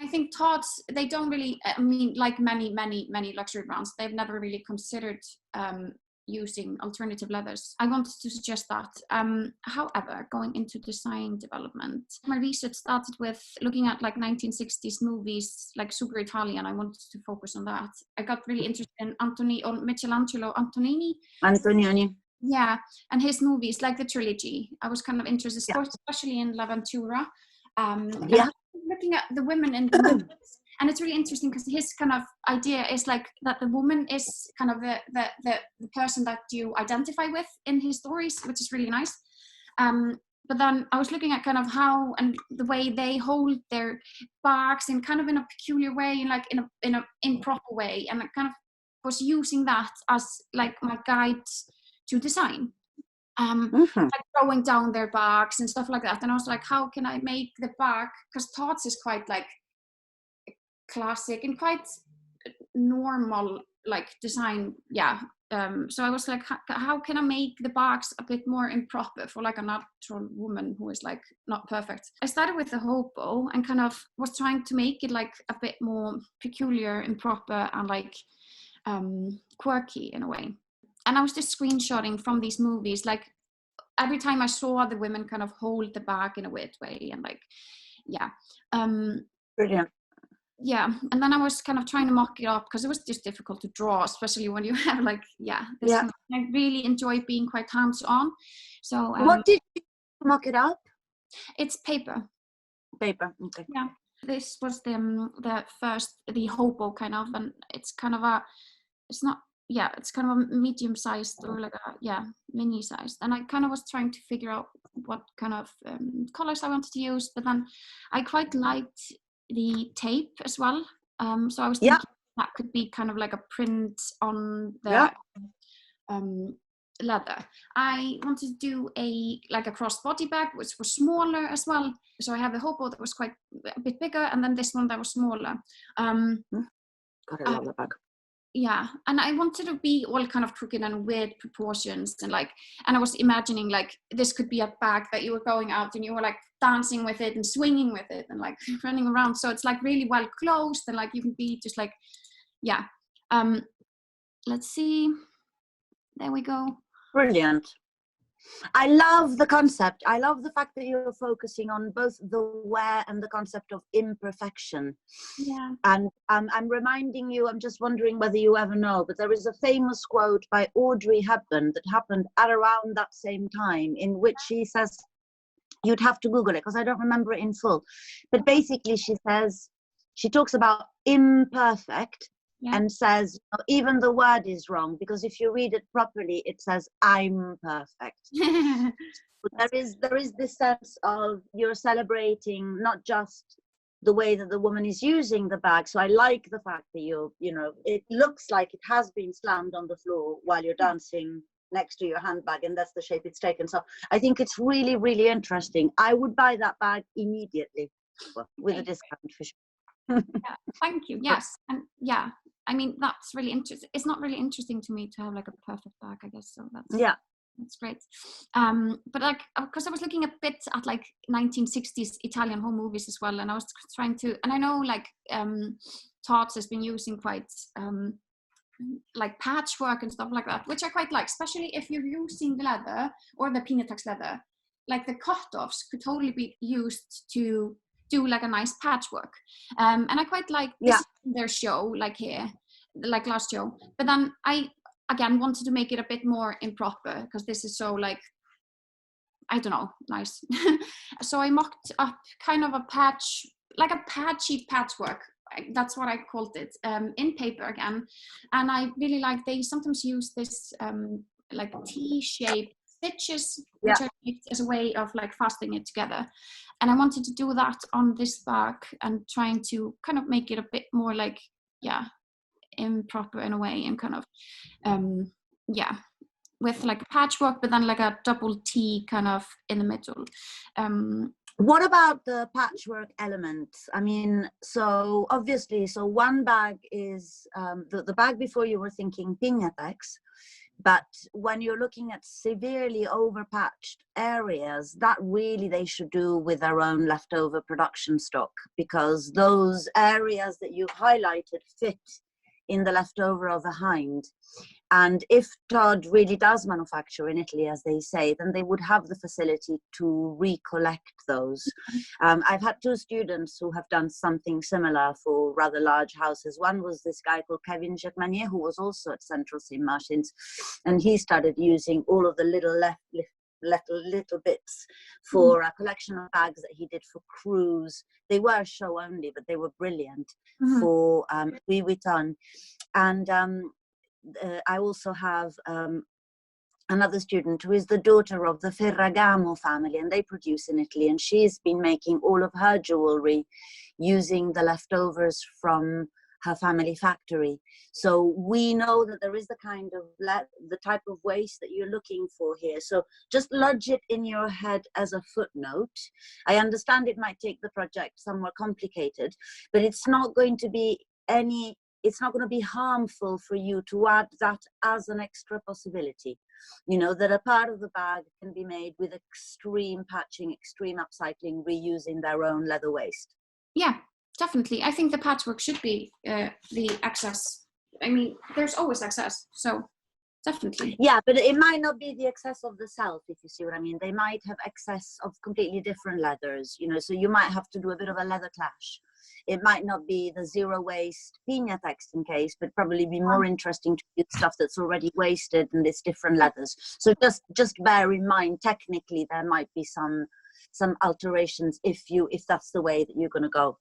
I think Tod's, they don't really, I mean, like many luxury brands, they've never really considered using alternative leathers. I wanted to suggest that. However, going into design development, my research started with looking at like 1960s movies, like super Italian. I wanted to focus on that. I got really interested in Michelangelo Antonioni. Yeah, and his movies, like the trilogy. I was kind of interested, especially in La Ventura. Looking at the women in the movies, and it's really interesting because his kind of idea is like that the woman is kind of the person that you identify with in his stories, which is really nice. But then I was looking at kind of how and the way they hold their bags in kind of in a peculiar way, and like in a improper way, and I kind of was using that as like my guide to design. Like throwing down their bags and stuff like that, and I was like, how can I make the bag, because Tod's is quite like classic and quite normal like design, so I was like, how can I make the bags a bit more improper for like a natural woman who is like not perfect. I started with the hobo and kind of was trying to make it like a bit more peculiar, improper, and like quirky in a way. And I was just screenshotting from these movies, like every time I saw the women kind of hold the bag in a weird way, and like, brilliant. Yeah, and then I was kind of trying to mock it up because it was just difficult to draw, especially when you have like, I really enjoy being quite hands-on. So what did you mock it up? It's paper. Okay. Yeah, this was the first, the hobo kind of, and it's kind of it's kind of a medium-sized or like a mini-sized, and I kind of was trying to figure out what kind of colors I wanted to use, but then I quite liked the tape as well, so I was thinking that could be kind of like a print on the leather. I wanted to do a crossbody bag, which was smaller as well, so I have the hobo that was quite a bit bigger, and then this one that was smaller. God, I love that bag. Yeah, and I wanted to be all kind of crooked and weird proportions, and I was imagining like this could be a bag that you were going out and you were like dancing with it and swinging with it and like running around, so it's like really well closed, and like you can be just like, let's see, there we go. Brilliant. I love the concept. I love the fact that you're focusing on both the wear and the concept of imperfection. Yeah. And I'm reminding you, I'm just wondering whether you ever know, but there is a famous quote by Audrey Hepburn that happened at around that same time, in which she says, you'd have to Google it because I don't remember it in full, but basically she talks about imperfect. And says, even the word is wrong, because if you read it properly, it says, I'm perfect. But there is this sense of you're celebrating not just the way that the woman is using the bag. So I like the fact that it looks like it has been slammed on the floor while you're dancing next to your handbag, and that's the shape it's taken. So I think it's really, really interesting. I would buy that bag immediately, with a discount for sure. Thank you. Yes, and I mean, that's really interesting. It's not really interesting to me to have like a perfect bag, I guess. So that's great. But like, because I was looking a bit at like 1960s Italian home movies as well, and I was trying to, and I know like Tod's has been using quite like patchwork and stuff like that, which I quite like, especially if you're using the leather or the Pinatex leather. Like the cut-offs could totally be used to do like a nice patchwork, and I quite like this in their show, like here, like last show. But then I again wanted to make it a bit more improper because this is so like, I don't know, nice. So I mocked up kind of a patch, like a patchy patchwork. That's what I called it, in paper again. And I really like, they sometimes use this like T-shaped stitches, which I picked as a way of like fastening it together. And I wanted to do that on this bag and trying to kind of make it a bit more like, improper in a way, and kind of, with like patchwork, but then like a double T kind of in the middle. What about the patchwork elements? I mean, so obviously, so one bag is the bag before you were thinking Pinatex, But when you're looking at severely overpatched areas, that really they should do with their own leftover production stock, because those areas that you've highlighted fit in the leftover of a hind. And if Todd really does manufacture in Italy, as they say, then they would have the facility to recollect those. I've had two students who have done something similar for rather large houses. One was this guy called Kevin Jacmanier, who was also at Central St. Martin's, and he started using all of the little bits for a collection of bags that he did for cruise. They were show only, but they were brilliant for Louis Vuitton. And I also have another student who is the daughter of the Ferragamo family, and they produce in Italy, and she's been making all of her jewelry using the leftovers from her family factory. So we know that there is the kind of the type of waste that you're looking for here. So just lodge it in your head as a footnote. I understand it might take the project somewhat complicated, but it's not going to be harmful for you to add that as an extra possibility. You know, that a part of the bag can be made with extreme patching, extreme upcycling, reusing their own leather waste. Yeah, definitely. I think the patchwork should be the excess. I mean, there's always excess, so definitely. Yeah, but it might not be the excess of the self, if you see what I mean. They might have excess of completely different leathers, you know, so you might have to do a bit of a leather clash. It might not be the zero waste Pina texting case, but probably be more interesting to use stuff that's already wasted and it's different leathers. So just bear in mind, technically there might be some alterations if that's the way that you're going to go.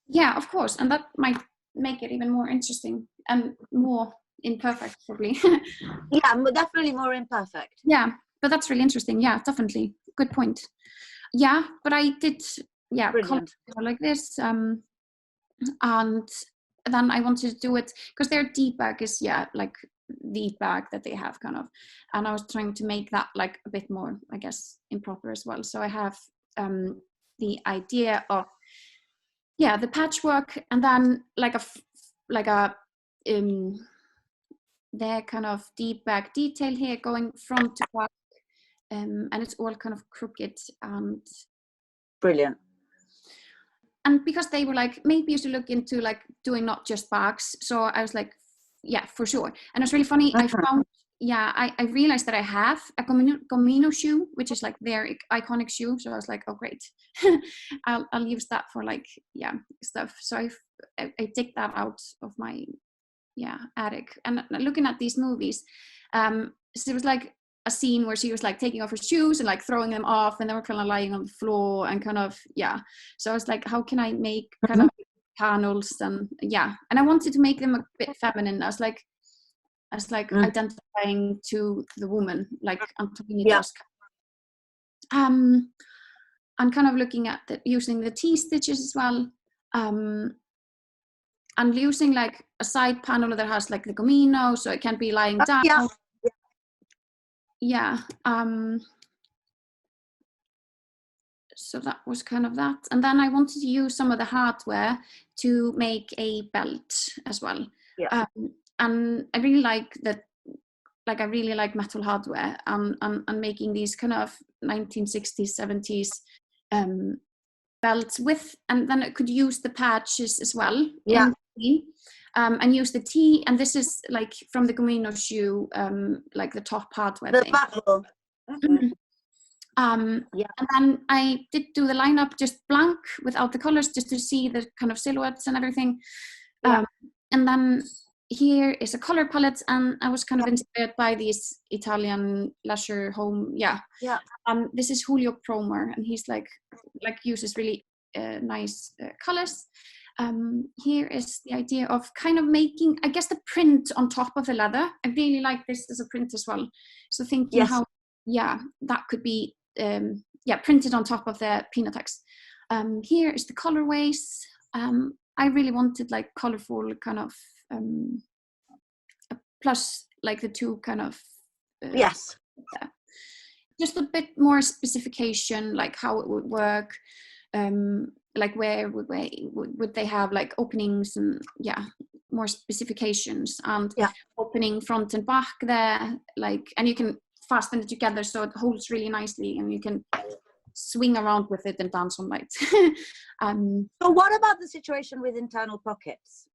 Yeah, of course, and that might make it even more interesting and more imperfect, probably. Yeah, definitely more imperfect. Yeah, but that's really interesting. Yeah, definitely. Good point. Yeah, but I did, color like this. And then I wanted to do it because their deep bag is like the bag that they have kind of, and I was trying to make that like a bit more, I guess, improper as well. So I have the idea of the patchwork, and then their kind of deep bag detail here going front to back, and it's all kind of crooked and brilliant. And because they were like, maybe you should look into like doing not just bags. So I was like, yeah, for sure. And it's really funny. I found, I realized that I have a Gomino shoe, which is like their iconic shoe. So I was like, oh, great. I'll use that for like, stuff. So I take that out of my, attic. And looking at these movies, so it was like a scene where she was like taking off her shoes and like throwing them off, and they were kind of lying on the floor and kind of so I was like, how can I make kind of panels and I wanted to make them a bit feminine. I was like identifying to the woman, like Antonini does. And kind of looking at using the T-stitches as well, and using like a side panel that has like the Gomino, so it can't be lying down. So that was kind of that. And then I wanted to use some of the hardware to make a belt as well. And I really like that, like I really like metal hardware, and making these kind of 1960s, 70s belts with, and then I could use the patches as well. And use the T, and this is like from the Gomino shoe, like the top hardware thing. And then I did do the lineup just blank without the colors, just to see the kind of silhouettes and everything. And then here is a color palette, and I was kind of inspired by these Italian leisure home. This is Julio Promer, and he's like uses really nice colors. Here is the idea of kind of making, I guess, the print on top of the leather. I really like this as a print as well. So thinking how, that could be, printed on top of the Pinatex. Here is the colorways. I really wanted like colorful kind of, plus like the two kind of, just a bit more specification, like how it would work. Like where would they have like openings, and more specifications, and Yeah. opening front and back there, like, and you can fasten it together so it holds really nicely, and you can swing around with it and dance all night. So what about the situation with internal pockets?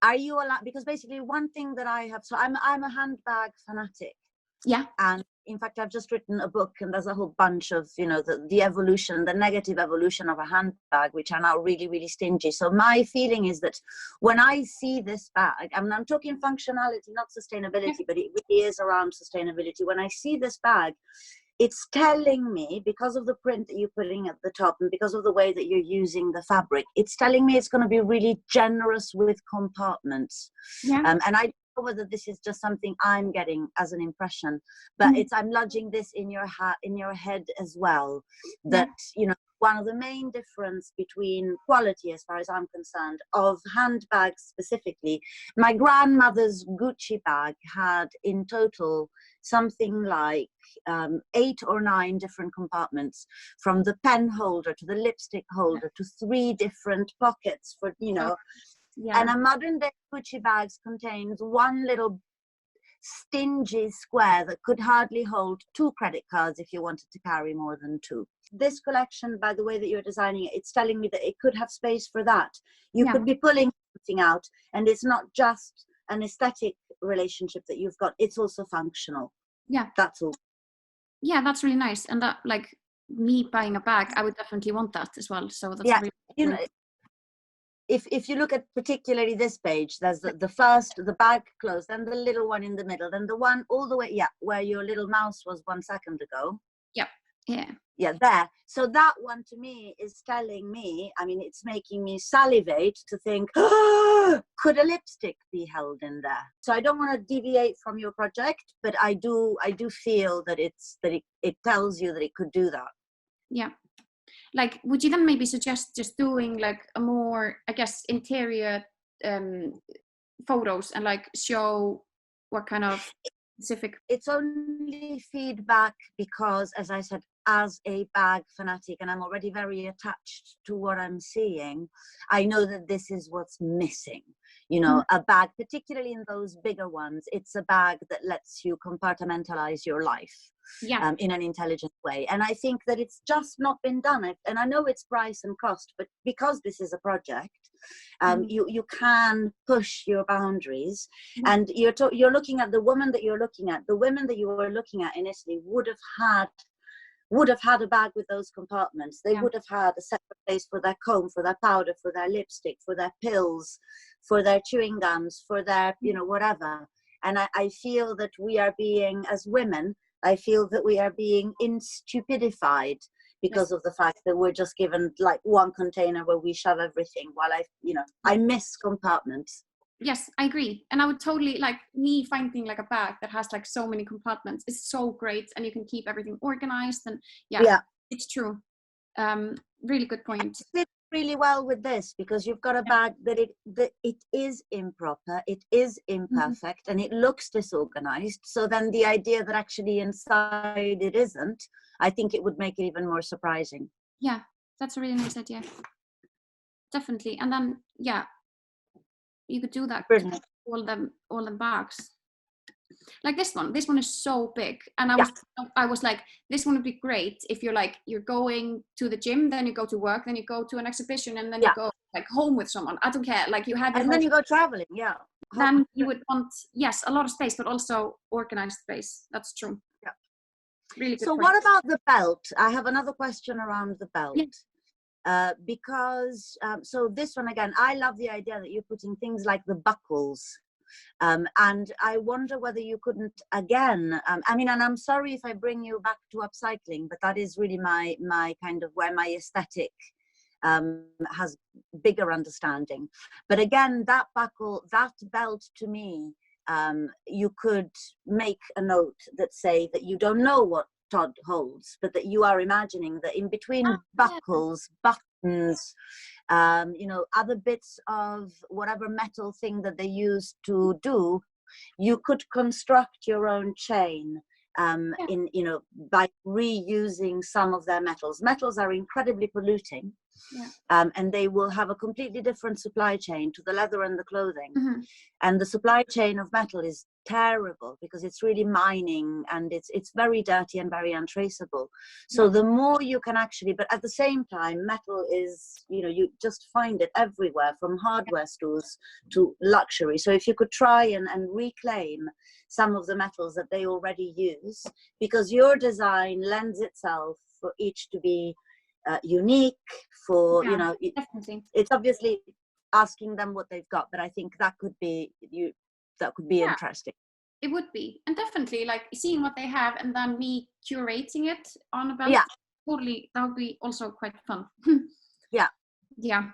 Are you allowed, because basically one thing that I have, so I'm a handbag fanatic. Yeah. And in fact, I've just written a book, and there's a whole bunch of, you know, the evolution, the negative evolution of a handbag, which are now really, really stingy. So my feeling is that when I see this bag, I mean, I'm talking functionality, not sustainability, but it really is around sustainability. When I see this bag, it's telling me, because of the print that you're putting at the top and because of the way that you're using the fabric, it's telling me it's going to be really generous with compartments. Yeah. And I don't know whether this is just something I'm getting as an impression, but I'm lodging this in your head as well, that, you know, one of the main difference between quality, as far as I'm concerned, of handbags specifically, my grandmother's Gucci bag had in total something like 8 or 9 different compartments, from the pen holder to the lipstick holder to 3 different pockets for, you know, and a modern day Gucci bags contains one little stingy square that could hardly hold 2 credit cards if you wanted to carry more than 2. This collection, by the way that you're designing it, it's telling me that it could have space for that. You could be pulling something out, and it's not just an aesthetic relationship that you've got, it's also functional. Yeah. That's all. Yeah, that's really nice. And that, like, me buying a bag, I would definitely want that as well. So that's really you know, if you look at particularly this page, there's the bag closed, then the little one in the middle, then the one all the way, where your little mouse was 1 second ago. Yeah, there. So that one to me is telling me, I mean, it's making me salivate to think, could a lipstick be held in there? So I don't want to deviate from your project, but I do feel that it tells you that it could do that. Yeah. Like, would you then maybe suggest just doing like a more, I guess, interior photos and like show what kind of specific? It's only feedback because, as I said, as a bag fanatic, and I'm already very attached to what I'm seeing, I know that this is what's missing. You know, a bag, particularly in those bigger ones, it's a bag that lets you compartmentalize your life in an intelligent way. And I think that it's just not been done. And I know it's price and cost, but because this is a project, you can push your boundaries. And you're looking at the woman that you're looking at. The women that you were looking at in Italy would have had a bag with those compartments. They would have had a separate place for their comb, for their powder, for their lipstick, for their pills, for their chewing gums, for their, you know, whatever. And I feel that we are being, as women, I feel that we are being instupidified because of the fact that we're just given like one container where we shove everything, while I miss compartments. Yes, I agree. And I would totally, like, me finding like a bag that has like so many compartments is so great, and you can keep everything organized. And it's true. Really good point. It fits really well with this, because you've got a bag that it is improper, it is imperfect, and it looks disorganized. So then the idea that actually inside it isn't, I think it would make it even more surprising. Yeah, that's a really nice idea. Definitely. And then you could do that. Brilliant. All them bags. Like this one is so big, and I was like, this one would be great if you're going to the gym, then you go to work, then you go to an exhibition, and then you go like home with someone. I don't care. Like you have, and then you go traveling. Yeah. Then you would want a lot of space, but also organized space. That's true. Yeah. Really good. So what about the belt? I have another question around the belt. Yeah. Because so this one again, I love the idea that you're putting things like the buckles. And I wonder whether you couldn't again, I mean, and I'm sorry if I bring you back to upcycling, but that is really my kind of where my aesthetic has bigger understanding. But again, that buckle, that belt, to me, you could make a note that say that you don't know what Todd holds, but that you are imagining that in between buckles, buttons, other bits of whatever metal thing that they use to do, you could construct your own chain Yeah. in, you know, by reusing some of their metals. Metals are incredibly polluting. Yeah. And they will have a completely different supply chain to the leather and the clothing. Mm-hmm. And the supply chain of metal is terrible because it's really mining, and it's very dirty and very untraceable. So Yeah. the more you can actually, but at the same time, metal is, you know, you just find it everywhere, from hardware stores to luxury. So if you could try and reclaim some of the metals that they already use, because your design lends itself for each to be unique, for, Yeah, you know, definitely. it's obviously asking them what they've got, but I think that could be Yeah, interesting. it would be. And definitely like seeing what they have and then me curating it on a belt. Yeah. Totally, that would be also quite fun. Yeah. Yeah,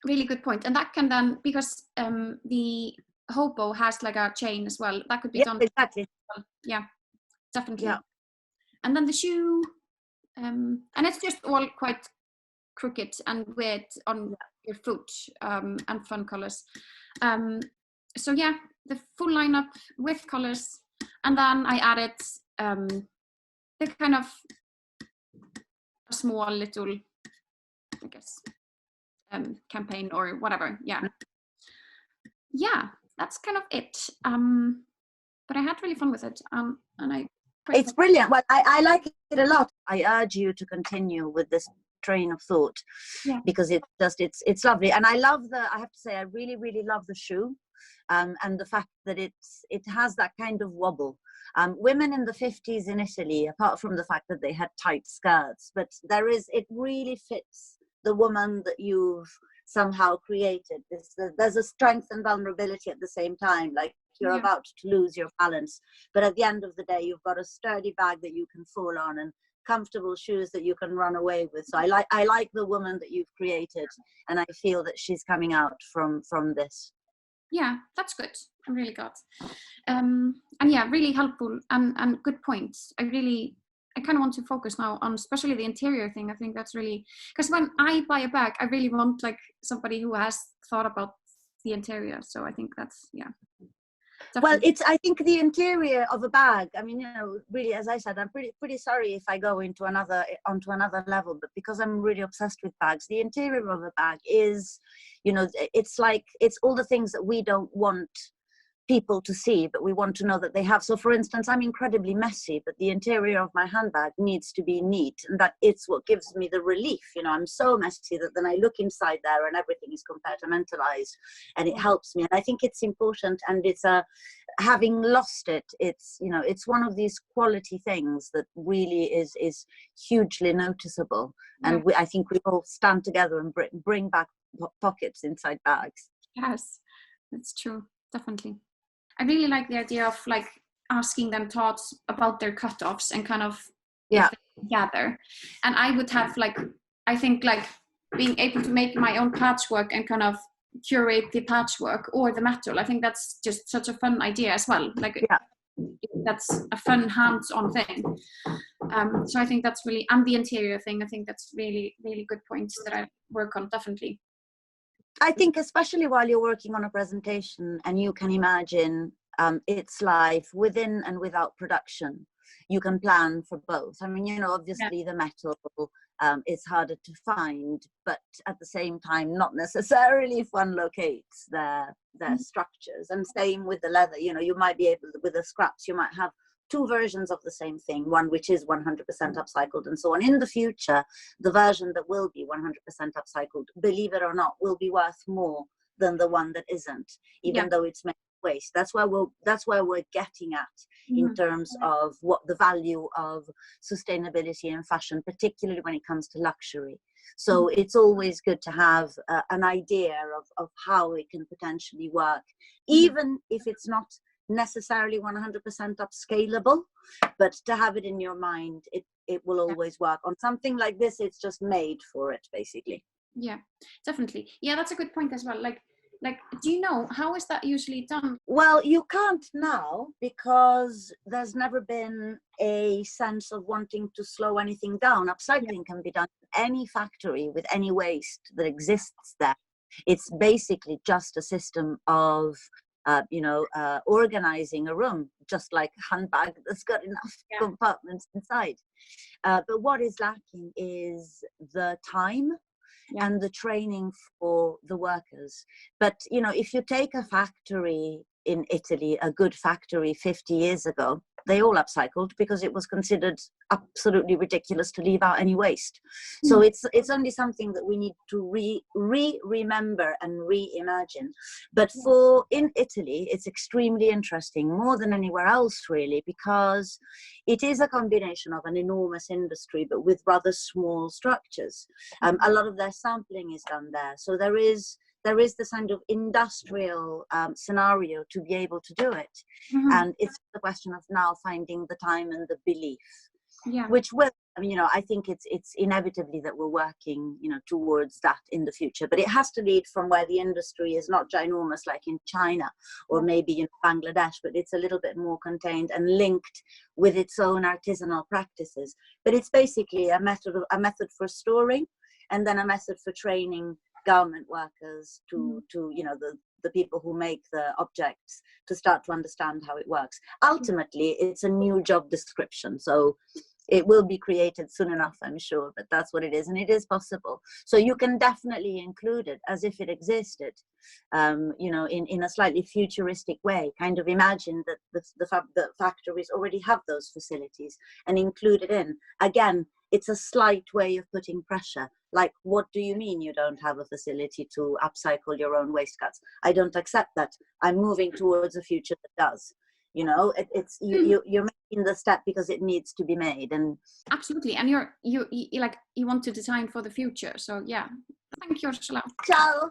really good point. And that can then, because the hobo has like a chain as well, that could be Yeah, done. exactly. Yeah, definitely. Yeah. And then the shoe, and it's just all quite crooked and weird on your foot, and fun colors. So yeah, the full lineup with colors, and then I added the kind of a small little, I guess, campaign or whatever. Yeah, that's kind of it. But I had really fun with it, and I. It's brilliant. Well, I like it a lot. I urge you to continue with this train of thought, because it's lovely. And I have to say, I really, really love the shoe, and the fact that it has that kind of wobble. Women in the 50s in Italy, apart from the fact that they had tight skirts, but it really fits the woman that you've somehow created. There's a strength and vulnerability at the same time. Like, you're about to lose your balance, but at the end of the day, you've got a sturdy bag that you can fall on and comfortable shoes that you can run away with. So I like the woman that you've created, and I feel that she's coming out from this. Yeah, that's good. I'm really glad. And yeah, really helpful and good points. I kind of want to focus now on especially the interior thing. I think that's really, because when I buy a bag, I really want like somebody who has thought about the interior. So I think that's, definitely. Well, I think the interior of a bag, I mean, you know, really, as I said, I'm pretty sorry if I go onto another level, but because I'm really obsessed with bags, the interior of a bag is, you know, it's all the things that we don't want people to see, but we want to know that they have. So for instance, I'm incredibly messy, but the interior of my handbag needs to be neat, and that it's what gives me the relief. You know, I'm so messy that then I look inside there and everything is compartmentalized, and it helps me. And I think it's important, and it's having lost it, it's, you know, it's one of these quality things that really is hugely noticeable. And I think we all stand together and bring back pockets inside bags. Yes, that's true, definitely. I really like the idea of like asking them thoughts about their cutoffs and kind of gather. And I would have like, I think like being able to make my own patchwork and kind of curate the patchwork or the metal. I think that's just such a fun idea as well. Like that's a fun hands-on thing. So I think that's really, and the interior thing, I think that's really, really good points that I work on, definitely. I think especially while you're working on a presentation and you can imagine its life within and without production, you can plan for both. I mean, you know, obviously the metal is harder to find, but at the same time, not necessarily if one locates their structures. And same with the leather, you know, you might be able, with the scraps, you might have two versions of the same thing, one which is 100% upcycled and so on. In the future, the version that will be 100% upcycled, believe it or not, will be worth more than the one that isn't, even though it's made waste. That's where we're getting at in terms of what the value of sustainability in fashion, particularly when it comes to luxury. So it's always good to have an idea of how it can potentially work, even if it's not necessarily 100% upscalable, but to have it in your mind, it will always work. On something like this, it's just made for it, basically. Yeah, definitely. Yeah, that's a good point as well. Like, do you know, how is that usually done? Well, you can't now, because there's never been a sense of wanting to slow anything down. Upcycling can be done in any factory with any waste that exists there. It's basically just a system of organizing a room, just like a handbag that's got enough compartments inside. But what is lacking is the time and the training for the workers. But, if you take a factory in Italy, a good factory 50 years ago, they all upcycled because it was considered absolutely ridiculous to leave out any waste. So it's only something that we need to remember and reimagine. But in Italy, it's extremely interesting, more than anywhere else really, because it is a combination of an enormous industry, but with rather small structures. A lot of their sampling is done there. So there is this kind of industrial scenario to be able to do it. And it's the question of now finding the time and the belief, which will, I think it's inevitably that we're working, towards that in the future. But it has to lead from where the industry is not ginormous like in China or maybe in Bangladesh, but it's a little bit more contained and linked with its own artisanal practices. But it's basically a method for storing, and then a method for training garment workers to the people who make the objects to start to understand how it works. Ultimately, it's a new job description, so it will be created soon enough, I'm sure, but that's what it is, and it is possible. So you can definitely include it as if it existed, in a slightly futuristic way. Kind of imagine that the factories already have those facilities and include it in. Again, it's a slight way of putting pressure. Like, what do you mean you don't have a facility to upcycle your own waste cuts? I don't accept that. I'm moving towards a future that does. You're making the step because it needs to be made. And absolutely, and you want to design for the future. So yeah, thank you, Ursula. Ciao.